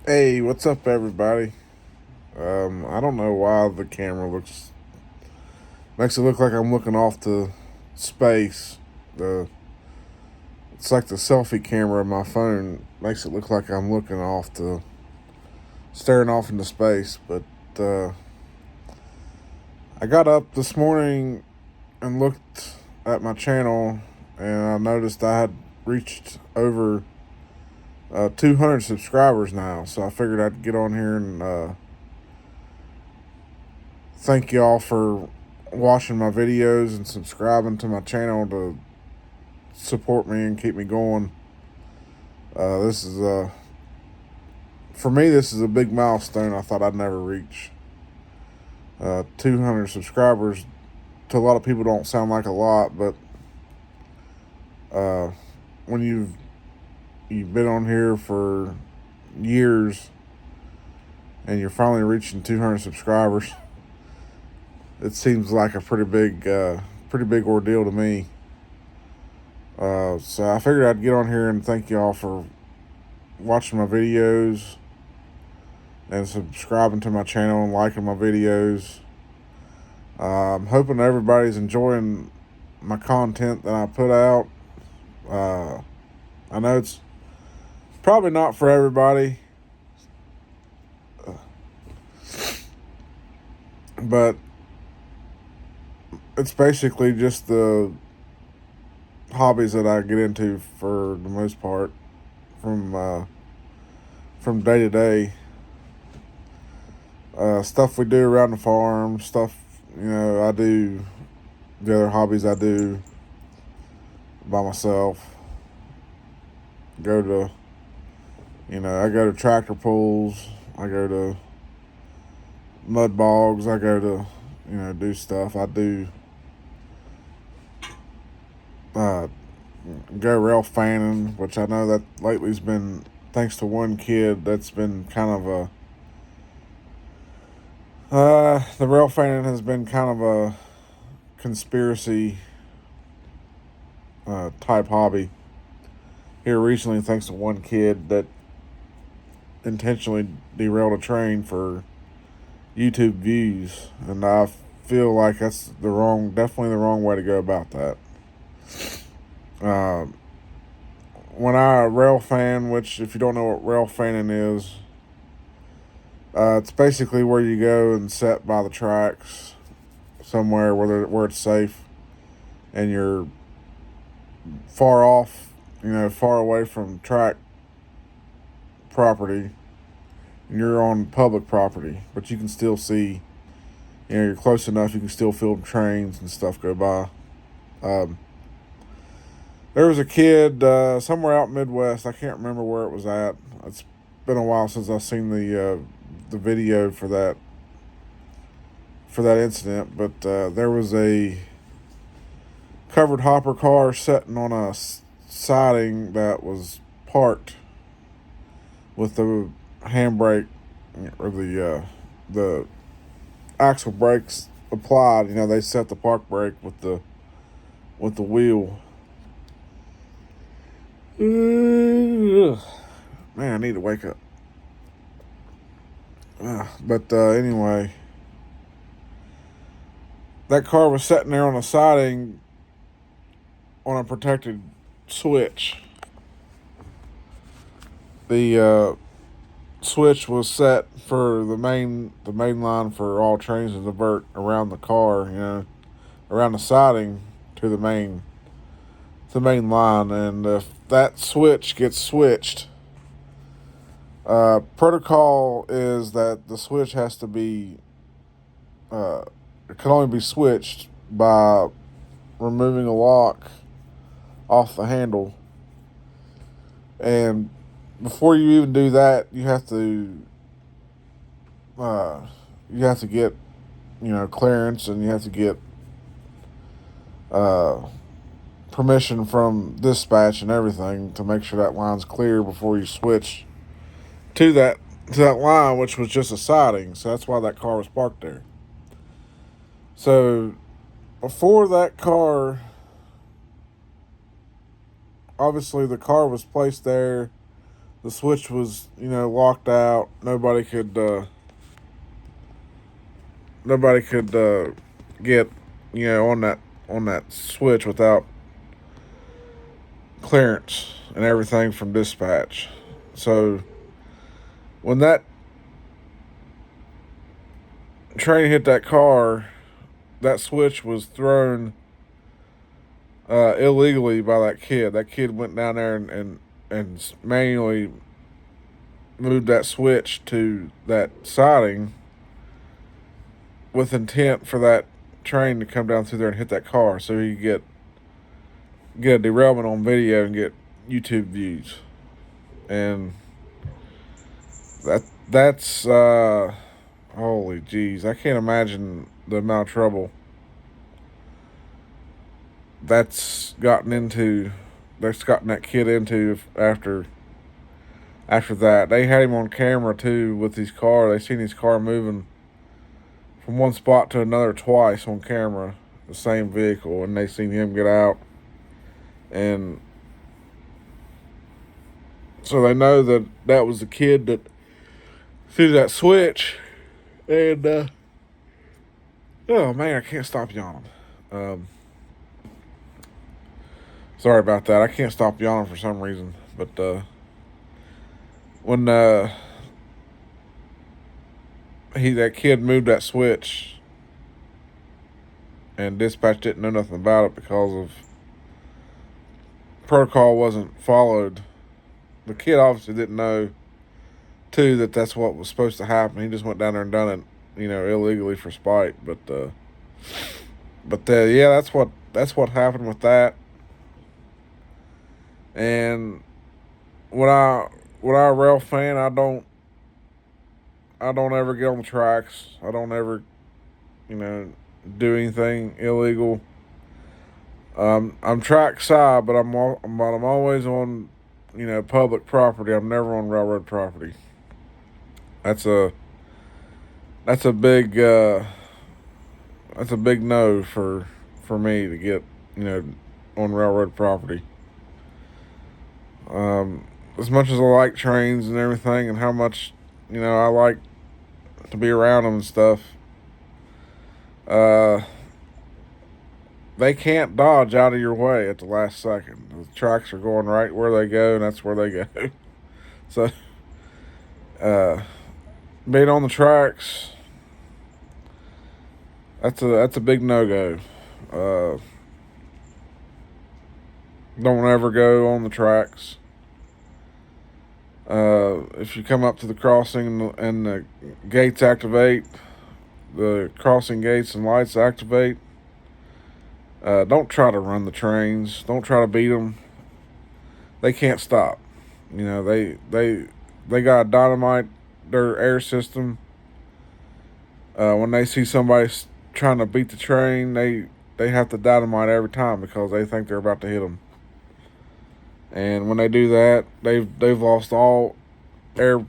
Hey, what's up, everybody? I don't know why the camera makes it look like I'm looking off to space. The It's like the selfie camera of my phone makes it look like I'm looking off to staring off into space. But uh, I got up this morning and looked at my channel, and I noticed I had reached over 200 subscribers now. So I figured I'd get on here and thank y'all for watching my videos and subscribing to my channel to support me and keep me going. This is for me. This is a big milestone. I thought I'd never reach 200 subscribers. To a lot of people, don't sound like a lot, but uh, when you've been on here for years and you're finally reaching 200 subscribers, it seems like a pretty big ordeal to me. So I figured I'd get on here and thank y'all for watching my videos and subscribing to my channel and liking my videos. I'm hoping everybody's enjoying my content that I put out. Uh, I know it's probably not for everybody, but it's basically just the hobbies that I get into for the most part from day to day. Stuff we do around the farm, stuff I do, the other hobbies I do by myself. Go to I go to tractor pulls, I go to mud bogs, I go to do stuff. I do uh, go rail fanning, which I know that lately's been, thanks to one kid, that's been kind of the rail fanning has been kind of a conspiracy type hobby here recently, thanks to one kid that intentionally derailed a train for YouTube views, and I feel like that's definitely the wrong way to go about that. Uh, when I rail fan, which if you don't know what rail fanning is, it's basically where you go and sit by the tracks somewhere where it's safe, and you're far off, far away from track property, and you're on public property, but you can still see, you're close enough, you can still feel trains and stuff go by. Um, there was a kid somewhere out Midwest. I can't remember where it was at. It's been a while since I've seen the video for that incident, but there was a covered hopper car sitting on a siding that was parked with the handbrake or the axle brakes applied. They set the park brake with the wheel. Man, I need to wake up. But anyway, that car was sitting there on a siding on a protected switch. The switch was set for the main line for all trains to divert around the car, around the siding to the main line. And if that switch gets switched, protocol is that the switch has to be it can only be switched by removing a lock off the handle. And before you even do that, you have to get clearance, and you have to get permission from dispatch and everything to make sure that line's clear before you switch to that line, which was just a siding. So that's why that car was parked there. So before that car, obviously the car was placed there the switch was, locked out. Nobody could get, on that switch without clearance and everything from dispatch. So when that train hit that car, that switch was thrown illegally by that kid. That kid went down there and manually moved that switch to that siding with intent for that train to come down through there and hit that car, so he could get a derailment on video and get YouTube views. And that's holy jeez, I can't imagine the amount of trouble that's gotten that kid into after that. They had him on camera too with his car. They seen his car moving from one spot to another twice on camera, the same vehicle, and they seen him get out. And so they know that was the kid that threw that switch. And oh man, I can't stop yawning. Sorry about that. I can't stop yawning for some reason. But when that kid moved that switch, and dispatch didn't know nothing about it because of protocol wasn't followed. The kid obviously didn't know too that that's what was supposed to happen. He just went down there and done it, illegally for spite. But yeah, that's what happened with that. And when I a rail fan, I don't ever get on the tracks. I don't ever, do anything illegal. I'm track side, but I'm always on, public property. I'm never on railroad property. That's a big no for me to get, on railroad property. As much as I like trains and everything, and how much, I like to be around them and stuff, they can't dodge out of your way at the last second. The tracks are going right where they go, and that's where they go. So, being on the tracks, that's a big no-go. Don't ever go on the tracks. If you come up to the crossing and the gates activate, the crossing gates and lights activate, don't try to run the trains. Don't try to beat them. They can't stop. They got to dynamite their air system. When they see somebody trying to beat the train, they have to dynamite every time because they think they're about to hit them. And when they do that, they've lost all air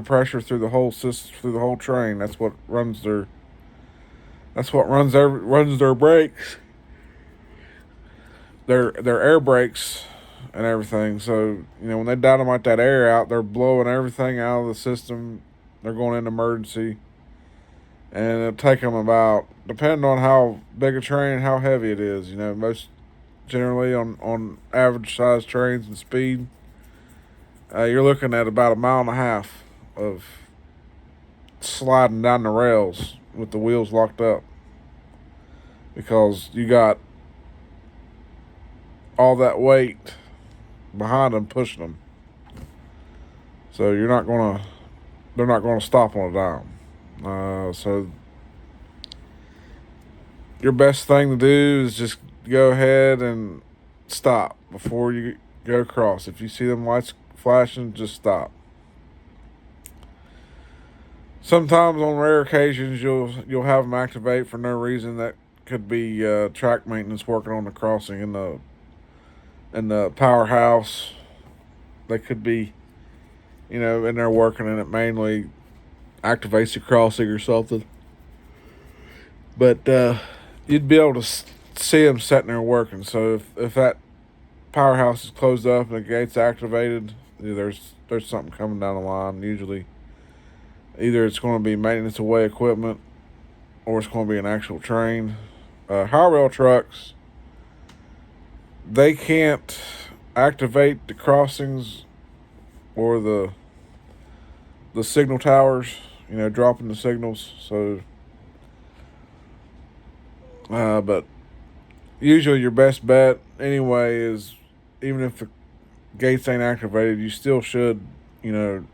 pressure through the whole system, through the whole train. That's what runs their brakes, their air brakes and everything. So when they dynamite that air out, they're blowing everything out of the system. They're going into emergency, and it'll take them about, depending on how big a train and how heavy it is. Most generally on average size trains and speed, you're looking at about 1.5 miles of sliding down the rails with the wheels locked up, because you got all that weight behind them pushing them. So they're not gonna stop on a dime. So your best thing to do is just go ahead and stop before you go across. If you see them lights flashing, just stop. Sometimes on rare occasions you'll have them activate for no reason. That could be track maintenance working on the crossing in the powerhouse. They could be, in there working, and it mainly activates the crossing or something. But you'd be able to see them sitting there working. So if that powerhouse is closed up and the gate's activated, there's something coming down the line. Usually, either it's going to be maintenance away equipment, or it's going to be an actual train. High rail trucks, they can't activate the crossings or the signal towers, dropping the signals. So, but usually your best bet anyway is, even if the gates ain't activated, you still should, at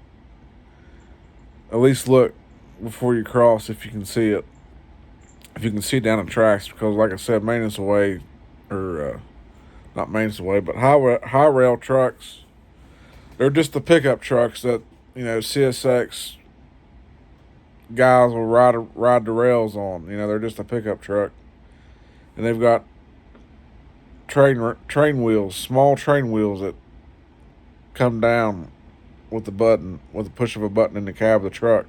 least look before you cross if you can see it. If you can see down the tracks, because like I said, maintenance away, or not maintenance away, but high rail trucks, they're just the pickup trucks that, CSX guys will ride the rails on. They're just a pickup truck, and they've got train wheels, small train wheels that come down with the push of a button in the cab of the truck.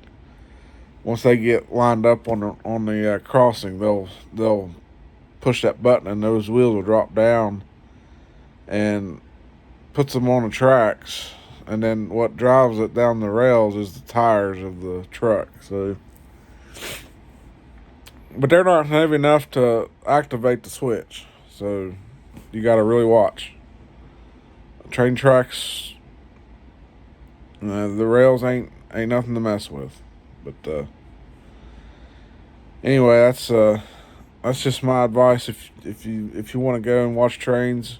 Once they get lined up on the crossing, they'll push that button, and those wheels will drop down and puts them on the tracks. And then what drives it down the rails is the tires of the truck. So, but they're not heavy enough to activate the switch. So you got to really watch. Train tracks, the rails ain't nothing to mess with. But anyway, that's just my advice. If you want to go and watch trains,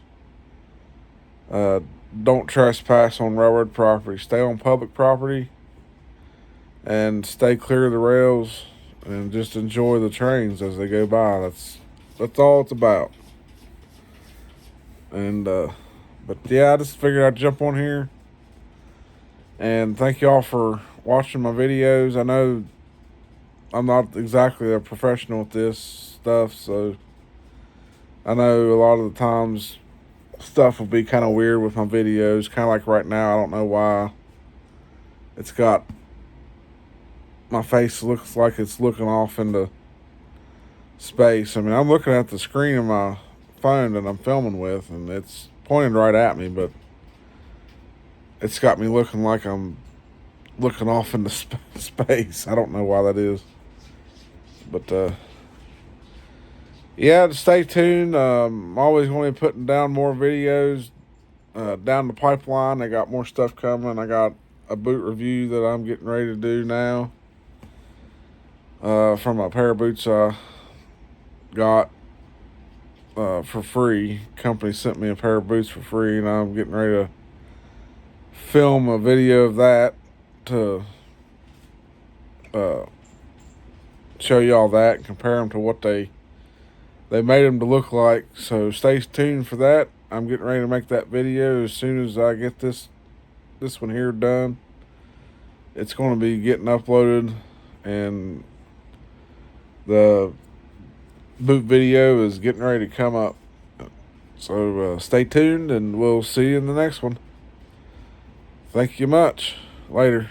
don't trespass on railroad property. Stay on public property and stay clear of the rails, and just enjoy the trains as they go by. That's all it's about. And but yeah, I just figured I'd jump on here and thank y'all for watching my videos. I know I'm not exactly a professional with this stuff, so I know a lot of the times stuff will be kind of weird with my videos. Kind of like right now, I don't know why it's got, my face looks like it's looking off into space. I mean, I'm looking at the screen of my phone that I'm filming with, and it's pointed right at me, but it's got me looking like I'm looking off into space. I don't know why that is. But yeah, stay tuned. I'm always going to be putting down more videos down the pipeline. I got more stuff coming. I got a boot review that I'm getting ready to do now from a pair of boots I got for free. Company sent me a pair of boots for free, and I'm getting ready to film a video of that to show y'all that and compare them to what they made them to look like. So stay tuned for that. I'm getting ready to make that video as soon as I get this one here done. It's going to be getting uploaded, and the boot video is getting ready to come up. So stay tuned, and we'll see you in the next one. Thank you much. Later.